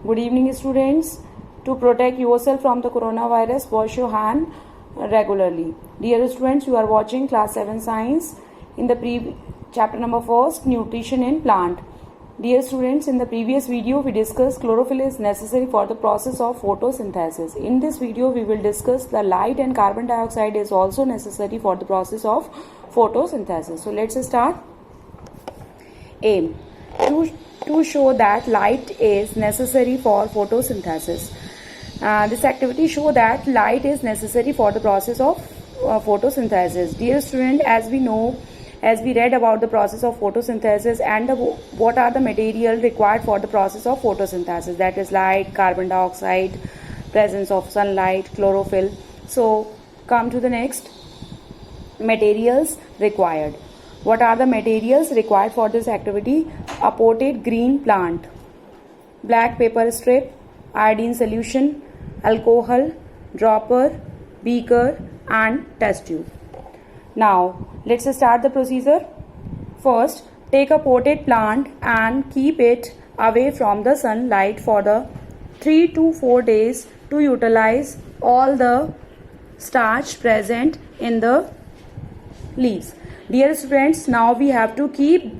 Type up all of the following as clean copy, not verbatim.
Good evening, students. To protect yourself from the coronavirus, wash your hand regularly. Dear students, you are watching class 7 science in the chapter number 1, nutrition in plant. Dear students, in the previous video we discussed chlorophyll is necessary for the process of photosynthesis. In this video we will discuss the light and carbon dioxide is also necessary for the process of photosynthesis. So let's start. Aim to show that light is necessary for photosynthesis. This activity show that light is necessary for the process of photosynthesis. Dear student, as we read about the process of photosynthesis and what are the material required for the process of photosynthesis, that is light, carbon dioxide, presence of sunlight, chlorophyll. So come to the next, materials required. What are the materials required for this activity? A potted green plant, black paper strip, iodine solution, alcohol, dropper, beaker and test tube. Now let's start the procedure. First, take a potted plant and keep it away from the sunlight for the 3 to 4 days to utilize all the starch present in the leaves. Dear students, now we have to take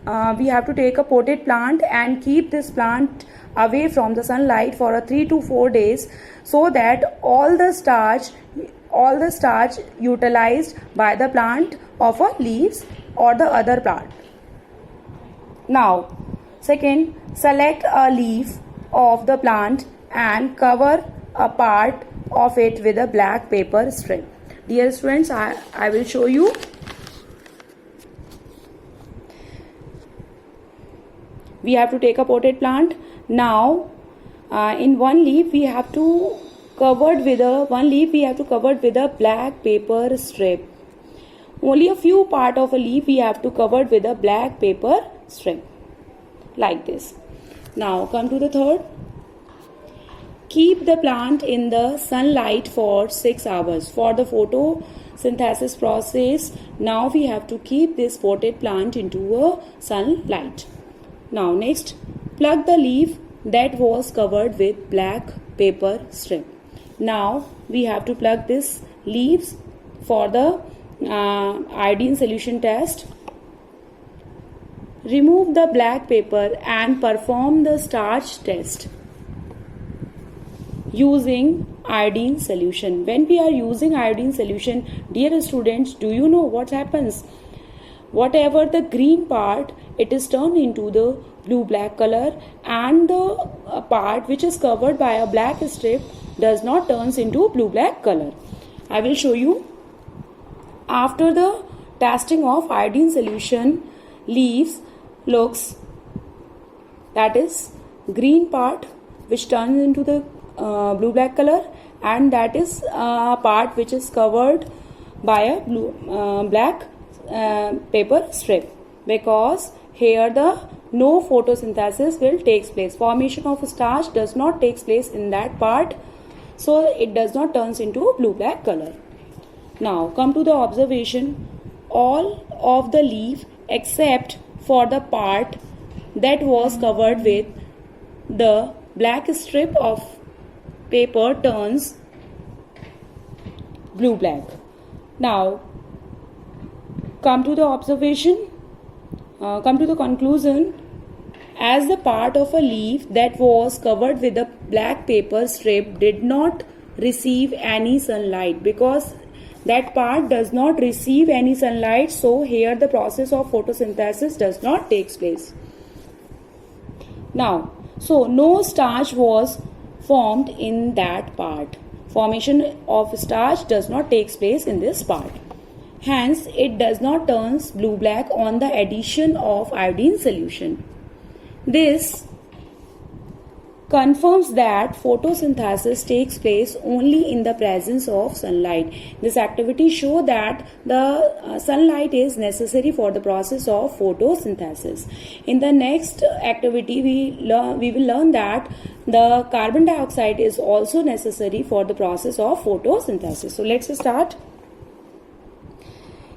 a potted plant and keep this plant away from the sunlight for a 3 to 4 days so that all the starch utilized by the plant of a leaves or the other plant. Now, second, select a leaf of the plant and cover a part of it with a black paper strip. Dear students, I will show you. We have to take a potted plant. Now, in one leaf we have to covered with a black paper strip. Only a few part of a leaf we have to covered with a black paper strip, like this. Now come to the third. Keep the plant in the sunlight for 6 hours. For the photosynthesis process, now we have to keep this potted plant into a sunlight. Now next, plug the leaf that was covered with black paper strip. Now we have to plug this leaves for the iodine solution test. Remove the black paper and perform the starch test using iodine solution. When we are using iodine solution, dear students, do you know what happens? Whatever the green part, it is turned into the blue-black color, and the part which is covered by a black strip does not turns into blue-black color. I will show you. After the testing of iodine solution, leaves looks, that is green part which turns into the blue-black color, and that is part which is covered by a black paper strip, because here the no photosynthesis will takes place. Formation of starch does not takes place in that part, so it does not turns into blue-black color. Now come to the observation. All of the leaf except for the part that was covered with the black strip of paper turns blue-black. Now come to the observation. Come to the conclusion. As the part of a leaf that was covered with a black paper strip did not receive any sunlight, because that part does not receive any sunlight, so here the process of photosynthesis does not take place. Now, so no starch was formed in that part. Formation of starch does not take place in this part. Hence, it does not turn blue-black on the addition of iodine solution. This confirms that photosynthesis takes place only in the presence of sunlight. This activity shows that the sunlight is necessary for the process of photosynthesis. In the next activity, we will learn that the carbon dioxide is also necessary for the process of photosynthesis. So let's start.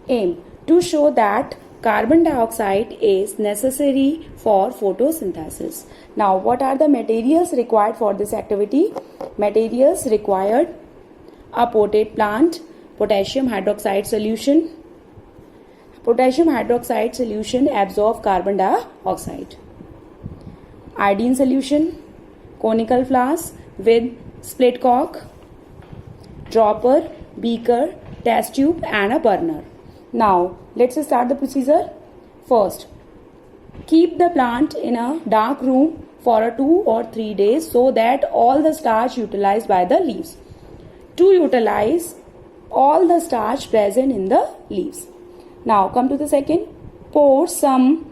Aim to show that carbon dioxide is necessary for photosynthesis. Now, what are the materials required for this activity? Materials required: a potted plant, potassium hydroxide solution. Potassium hydroxide solution absorbs carbon dioxide. Iodine solution, conical flask with split cork, dropper, beaker, test tube and a burner. Now, let's start the procedure. First, keep the plant in a dark room for 2 or 3 days so that all the starch utilized by the leaves. To utilize all the starch present in the leaves. Now, come to the second. Pour some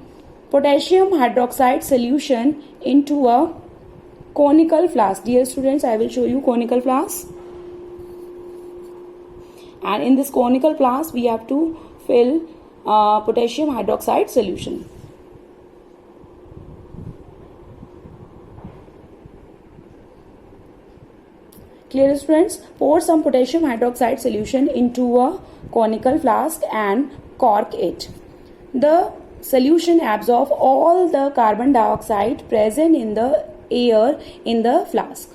potassium hydroxide solution into a conical flask. Dear students, I will show you conical flask. And in this conical flask, we have to fill potassium hydroxide solution. Clear, students? Pour some potassium hydroxide solution into a conical flask and cork it. The solution absorbs all the carbon dioxide present in the air in the flask.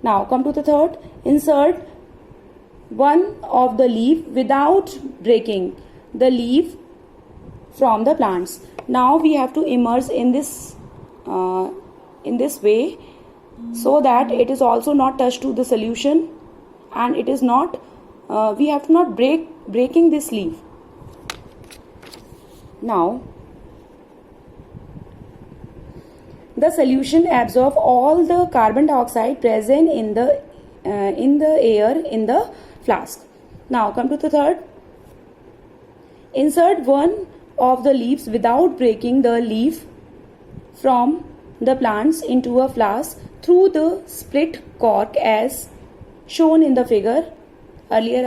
Now, come to the third. Insert one of the leaf without breaking the leaf from the plants. Now we have to immerse in this way so that it is also not touched to the solution, and it is not we have to not breaking this leaf. Now the solution absorbs all the carbon dioxide present in the air in the flask. Now come to the third. Insert one of the leaves without breaking the leaf from the plants into a flask through the split cork as shown in the figure. Earlier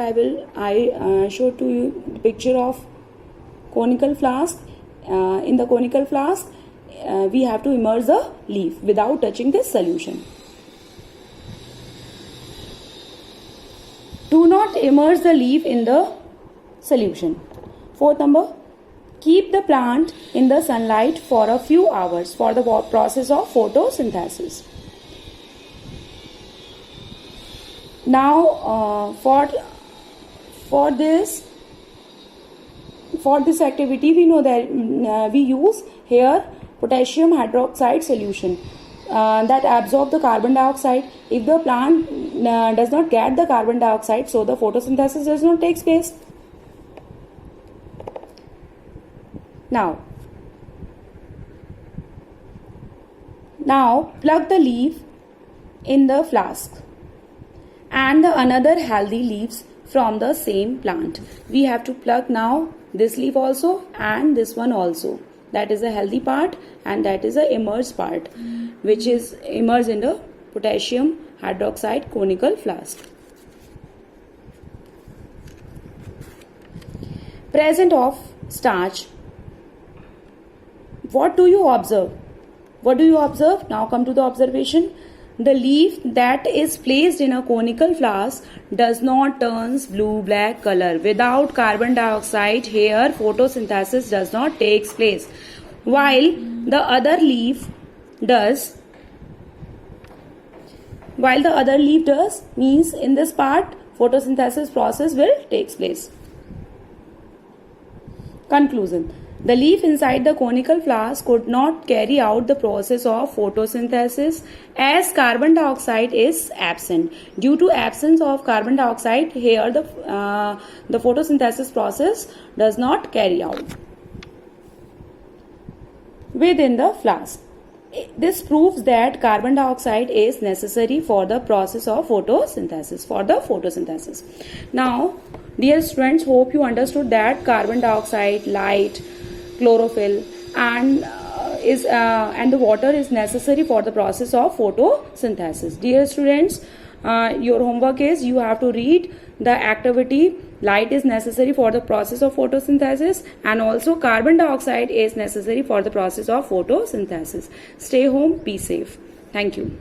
I showed to you the picture of conical flask. In the conical flask we have to immerse the leaf without touching this solution. Do not immerse the leaf in the solution. Fourth number, keep the plant in the sunlight for a few hours for the process of photosynthesis. Now, for this activity, we know that we use here potassium hydroxide solution that absorb the carbon dioxide. If the plant does not get the carbon dioxide, so the photosynthesis does not take place. Now plug the leaf in the flask and the another healthy leaves from the same plant. We have to plug now this leaf also and this one also. That is a healthy part and that is a immersed part, which is immersed in the potassium hydroxide conical flask. Present of starch. What do you observe? What do you observe? Now come to the observation. The leaf that is placed in a conical flask does not turn blue-black color. Without carbon dioxide, here photosynthesis does not take place. While the other leaf does, means in this part photosynthesis process will take place. Conclusion. The leaf inside the conical flask could not carry out the process of photosynthesis as carbon dioxide is absent. Due to absence of carbon dioxide, here the photosynthesis process does not carry out within the flask. This proves that carbon dioxide is necessary for the process of photosynthesis, Now, dear students, hope you understood that carbon dioxide, light, chlorophyll and the water is necessary for the process of photosynthesis. Dear students, your homework is you have to read the activity light is necessary for the process of photosynthesis and also carbon dioxide is necessary for the process of photosynthesis. Stay home, be safe. Thank you.